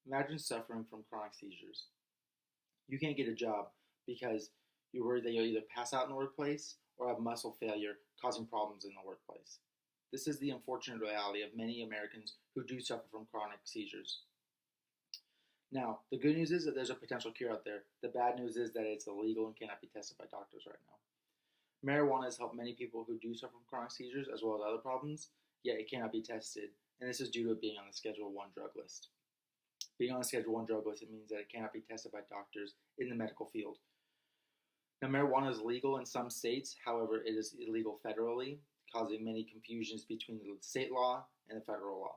Imagine suffering from chronic seizures. You can't get a job because you're worried that you'll either pass out in the workplace or have muscle failure causing problems in the workplace. This is the unfortunate reality of many Americans who do suffer from chronic seizures. Now, the good news is that there's a potential cure out there. The bad news is that it's illegal and cannot be tested by doctors right now. Marijuana has helped many people who do suffer from chronic seizures as well as other problems, yet it cannot be tested, and this is due to it being on the Schedule 1 drug list. Being on the Schedule 1 drug list, it means that it cannot be tested by doctors in the medical field. Now, marijuana is legal in some states, however, it is illegal federally, causing many confusions between the state law and the federal law.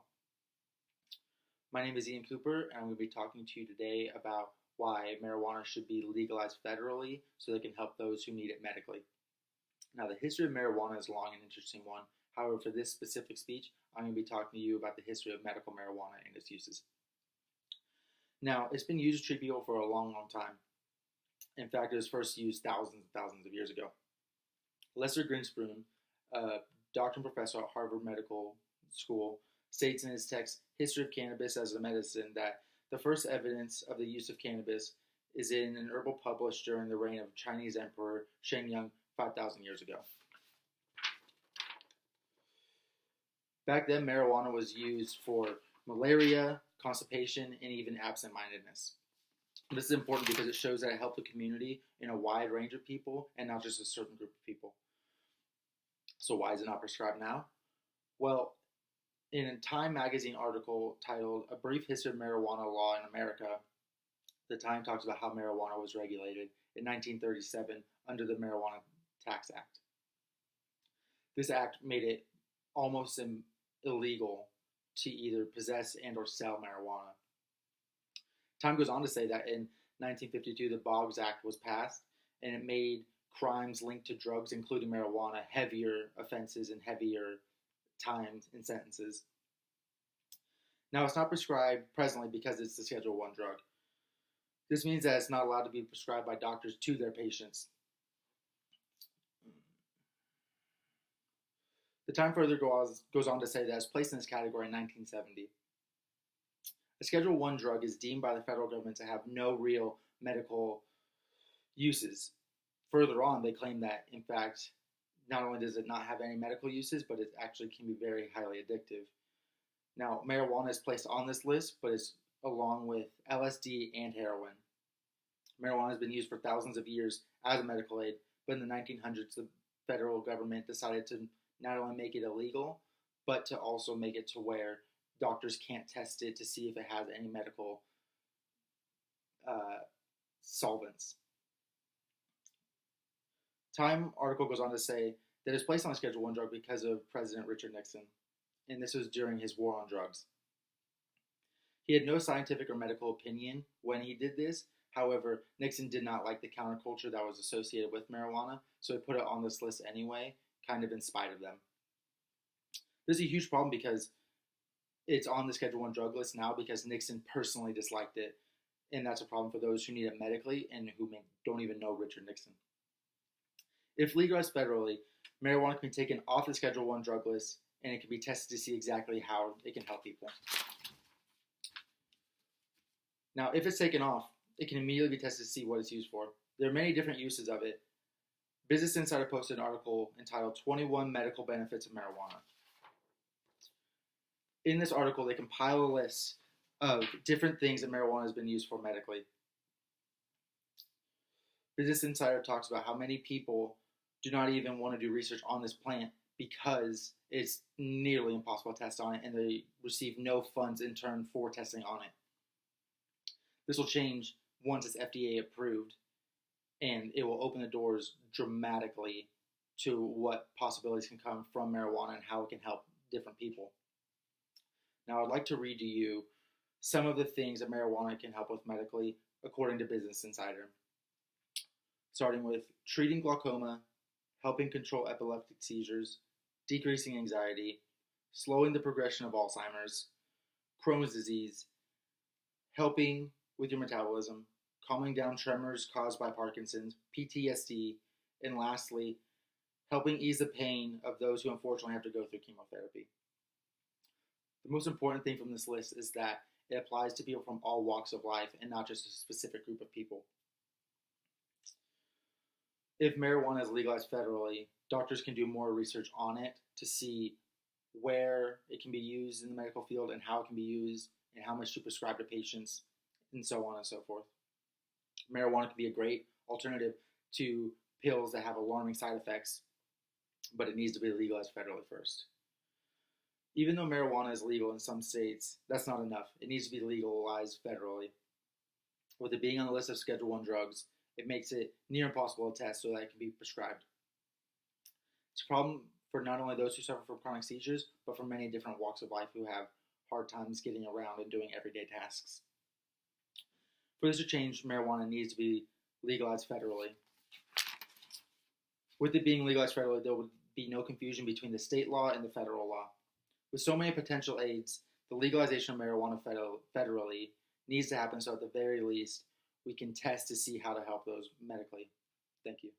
My name is Ian Cooper, and I'm going to be talking to you today about why marijuana should be legalized federally so that it can help those who need it medically. Now, the history of marijuana is long and interesting one. However, for this specific speech, I'm going to be talking to you about the history of medical marijuana and its uses. Now, it's been used to treat people for a long, long time. In fact, it was first used thousands and thousands of years ago. Lester Greenspoon, a doctor and professor at Harvard Medical School, states in his text, History of Cannabis as a Medicine, that the first evidence of the use of cannabis is in an herbal published during the reign of Chinese Emperor Shennong 5,000 years ago. Back then, marijuana was used for malaria, constipation, and even absent-mindedness. This is important because it shows that it helped the community in a wide range of people and not just a certain group of people. So why is it not prescribed now? Well, in a Time magazine article titled A Brief History of Marijuana Law in America, the Time talks about how marijuana was regulated in 1937 under the Marijuana Tax Act. This act made it almost illegal to either possess and or sell marijuana. Time goes on to say that in 1952, the Boggs Act was passed, and it made crimes linked to drugs, including marijuana, heavier offenses and heavier times and sentences. Now, it's not prescribed presently because it's the Schedule 1 drug. This means that it's not allowed to be prescribed by doctors to their patients. The Time further goes on to say that it's placed in this category in 1970. A Schedule 1 drug is deemed by the federal government to have no real medical uses. Further on, they claim that, in fact, not only does it not have any medical uses, but it actually can be very highly addictive. Now, marijuana is placed on this list, but it's along with LSD and heroin. Marijuana has been used for thousands of years as a medical aid, but in the 1900s, the federal government decided to not only make it illegal, but to also make it to where doctors can't test it to see if it has any medical solvents. Time article goes on to say that it's placed on a Schedule 1 drug because of President Richard Nixon, and this was during his war on drugs. He had no scientific or medical opinion when he did this. However, Nixon did not like the counterculture that was associated with marijuana, so he put it on this list anyway, kind of in spite of them. This is a huge problem because it's on the Schedule 1 drug list now because Nixon personally disliked it, and that's a problem for those who need it medically and who don't even know Richard Nixon. If legalized federally, marijuana can be taken off the Schedule 1 drug list, and it can be tested to see exactly how it can help people. Now, if it's taken off, it can immediately be tested to see what it's used for. There are many different uses of it. Business Insider posted an article entitled 21 Medical Benefits of Marijuana. In this article, they compile a list of different things that marijuana has been used for medically. Business Insider talks about how many people do not even want to do research on this plant because it's nearly impossible to test on it, and they receive no funds in turn for testing on it. This will change once it's FDA approved, and it will open the doors dramatically to what possibilities can come from marijuana and how it can help different people. Now, I'd like to read to you some of the things that marijuana can help with medically, according to Business Insider. Starting with treating glaucoma, helping control epileptic seizures, decreasing anxiety, slowing the progression of Alzheimer's, Crohn's disease, helping with your metabolism, calming down tremors caused by Parkinson's, PTSD, and lastly, helping ease the pain of those who unfortunately have to go through chemotherapy. The most important thing from this list is that it applies to people from all walks of life and not just a specific group of people. If marijuana is legalized federally, doctors can do more research on it to see where it can be used in the medical field and how it can be used and how much to prescribe to patients and so on and so forth. Marijuana can be a great alternative to pills that have alarming side effects, but it needs to be legalized federally first. Even though marijuana is legal in some states, that's not enough. It needs to be legalized federally. With it being on the list of Schedule I drugs, it makes it near impossible to test so that it can be prescribed. It's a problem for not only those who suffer from chronic seizures, but for many different walks of life who have hard times getting around and doing everyday tasks. For this to change, marijuana needs to be legalized federally. With it being legalized federally, there would be no confusion between the state law and the federal law. With so many potential aids, the legalization of marijuana federally needs to happen so at the very least, we can test to see how to help those medically. Thank you.